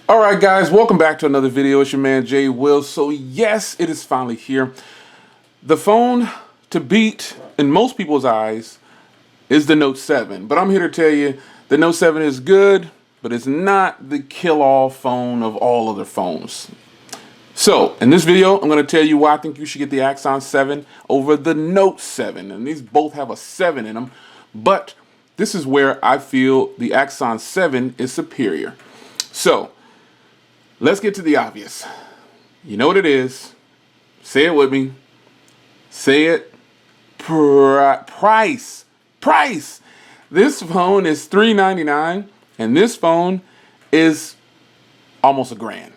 All right, guys, welcome back to another video. It's your man Jay Will. So yes, it is finally here. The phone to beat in most people's eyes is the Note 7, but I'm here to tell you the Note 7 is good, but it's not the kill-all phone of all other phones. So in this video, I'm going to tell you why I think you should get the Axon 7 over the Note 7, and these both have a 7 in them, but this is where I feel the Axon 7 is superior. So let's get to the obvious. You know what it is. Say it with me. Say it. Price. This phone is $399, and this phone is almost $1,000.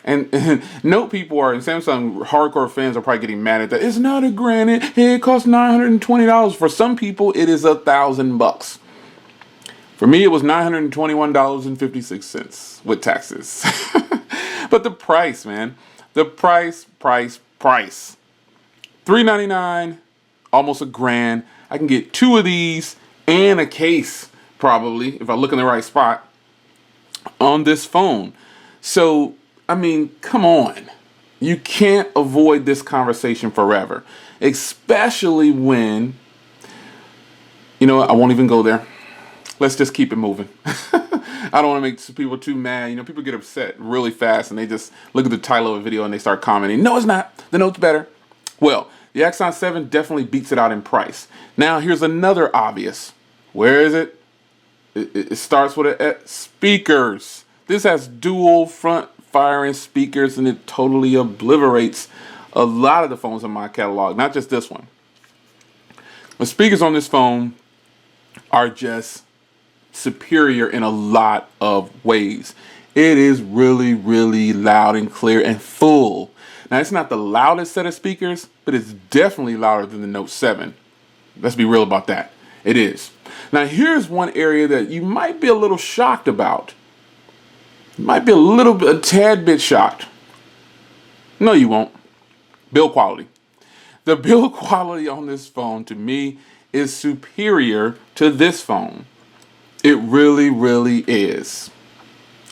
And Note people are, and Samsung hardcore fans are probably getting mad at that. It's not $1,000. It costs $920. For some people, it is $1,000. For me, it was $921.56 with taxes. But the price, man, the price. $399, almost $1,000. I can get 2 of these and a case, probably, if I look in the right spot, on this phone. So, I mean, come on. You can't avoid this conversation forever, especially when, you know what, I won't even go there. Let's just keep it moving. I don't want to make people too mad. You know, people get upset really fast and they just look at the title of a video and they start commenting, no, it's not. The Note's better. Well, the Axon 7 definitely beats it out in price. Now, here's another obvious. Where is it? It starts with speakers. This has dual front firing speakers and it totally obliterates a lot of the phones in my catalog, not just this one. The speakers on this phone are just superior in a lot of ways. It is really, really loud and clear and full. Now, it's not the loudest set of speakers, but it's definitely louder than the Note 7. Let's be real about that. It is. Now, here's one area that you might be a little shocked about. You might be a tad bit shocked. No, you won't. Build quality. The build quality on this phone, to me, is superior to this phone. It really, really is.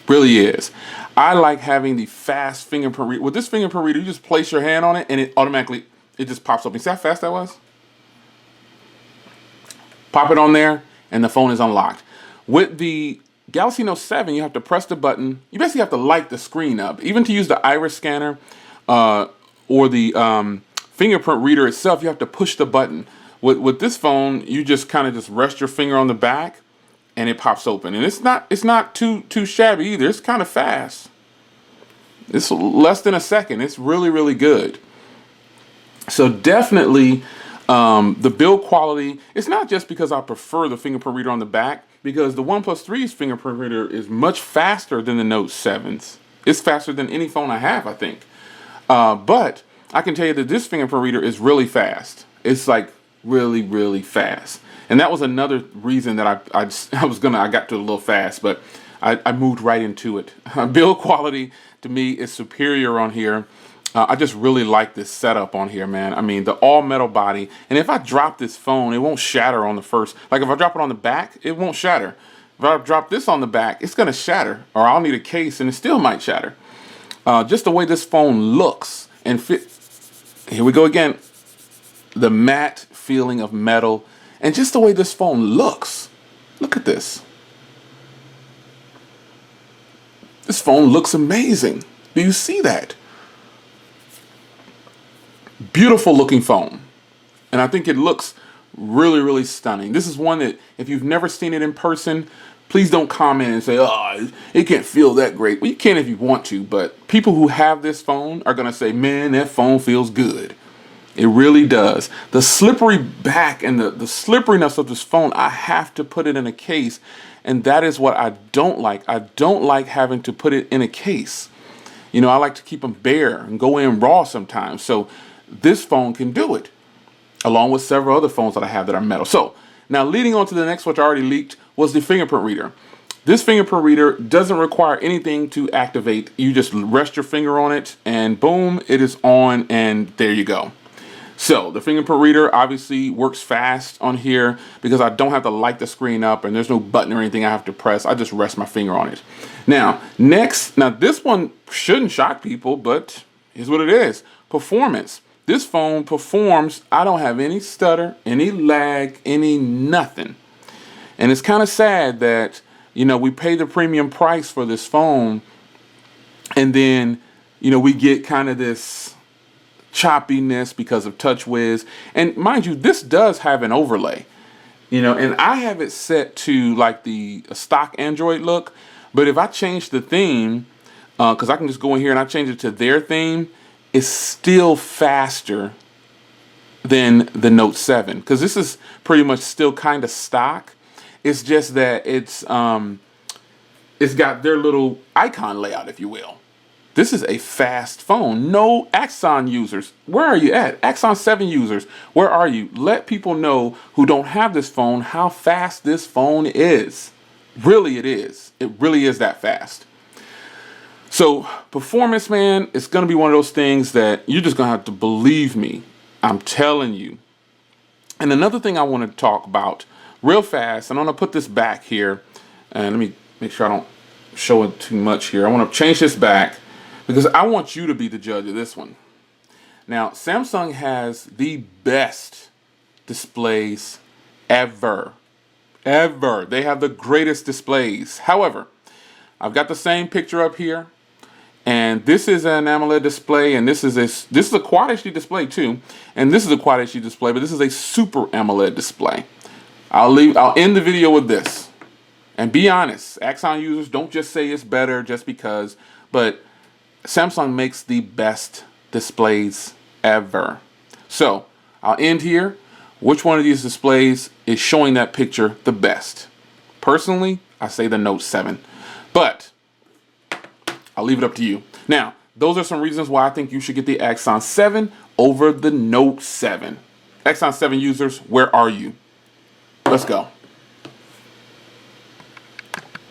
Really is. I like having the fast fingerprint reader. With this fingerprint reader, you just place your hand on it and it automatically, it just pops up. You see how fast that was? Pop it on there and the phone is unlocked. With the Galaxy Note 7, you have to press the button. You basically have to light the screen up. Even to use the iris scanner or the fingerprint reader itself, you have to push the button. With this phone, you just kind of just rest your finger on the back and it pops open. And it's not too shabby either. It's kind of fast. It's less than a second. It's really, really good. So definitely the build quality, it's not just because I prefer the fingerprint reader on the back, because the OnePlus 3's fingerprint reader is much faster than the Note 7's. It's faster than any phone I have, I think. But I can tell you that this fingerprint reader is really fast. It's like really, really fast. And that was another reason that I got to it a little fast, but I moved right into it. Build quality to me is superior on here. I just really like this setup on here, man. I mean, the all metal body, and if I drop this phone, it won't shatter on the first. Like if I drop it on the back, it won't shatter. If I drop this on the back, it's gonna shatter, or I'll need a case and it still might shatter. Just the way this phone looks and fit. Here we go again. The matte feeling of metal. And just the way this phone looks. Look at this. This phone looks amazing. Do you see that? Beautiful looking phone. And I think it looks really, really stunning. This is one that if you've never seen it in person, please don't comment and say, oh, it can't feel that great. Well, you can if you want to, but people who have this phone are going to say, man, that phone feels good. It really does. The slippery back and the slipperiness of this phone, I have to put it in a case. And that is what I don't like. I don't like having to put it in a case. You know, I like to keep them bare and go in raw sometimes. So this phone can do it, along with several other phones that I have that are metal. So now leading on to the next, which I already leaked, was the fingerprint reader. This fingerprint reader doesn't require anything to activate. You just rest your finger on it and boom, it is on and there you go. So the fingerprint reader obviously works fast on here because I don't have to light the screen up and there's no button or anything I have to press. I just rest my finger on it. Now, next, this one shouldn't shock people, but here's what it is. Performance. This phone performs. I don't have any stutter, any lag, any nothing. And it's kind of sad that, you know, we pay the premium price for this phone and then, you know, we get kind of this choppiness because of TouchWiz. And mind you, this does have an overlay, you know, and I have it set to like the stock Android look. But if I change the theme, because I can just go in here and I change it to their theme, it's still faster than the Note 7 because this is pretty much still kind of stock. It's just that it's got their little icon layout, if you will. This is a fast phone. No Axon users. Where are you at? Axon 7 users, where are you? Let people know who don't have this phone how fast this phone is. Really, it is. It really is that fast. So performance, man, it's going to be one of those things that you're just going to have to believe me. I'm telling you. And another thing I want to talk about real fast, and I'm going to put this back here. And let me make sure I don't show it too much here. I want to change this back because I want you to be the judge of this one. Now, Samsung has the best displays ever. Ever. They have the greatest displays. However, I've got the same picture up here. And this is an AMOLED display, and this is a Quad HD display too, and this is a Quad HD display, but this is a Super AMOLED display. I'll end the video with this. And be honest, Axon users, don't just say it's better just because, but Samsung makes the best displays ever. So I'll end here. Which one of these displays is showing that picture the best? Personally, I say the Note 7, but I'll leave it up to you. Now, those are some reasons why I think you should get the Axon 7 over the Note 7. Axon 7 users, where are you? Let's go.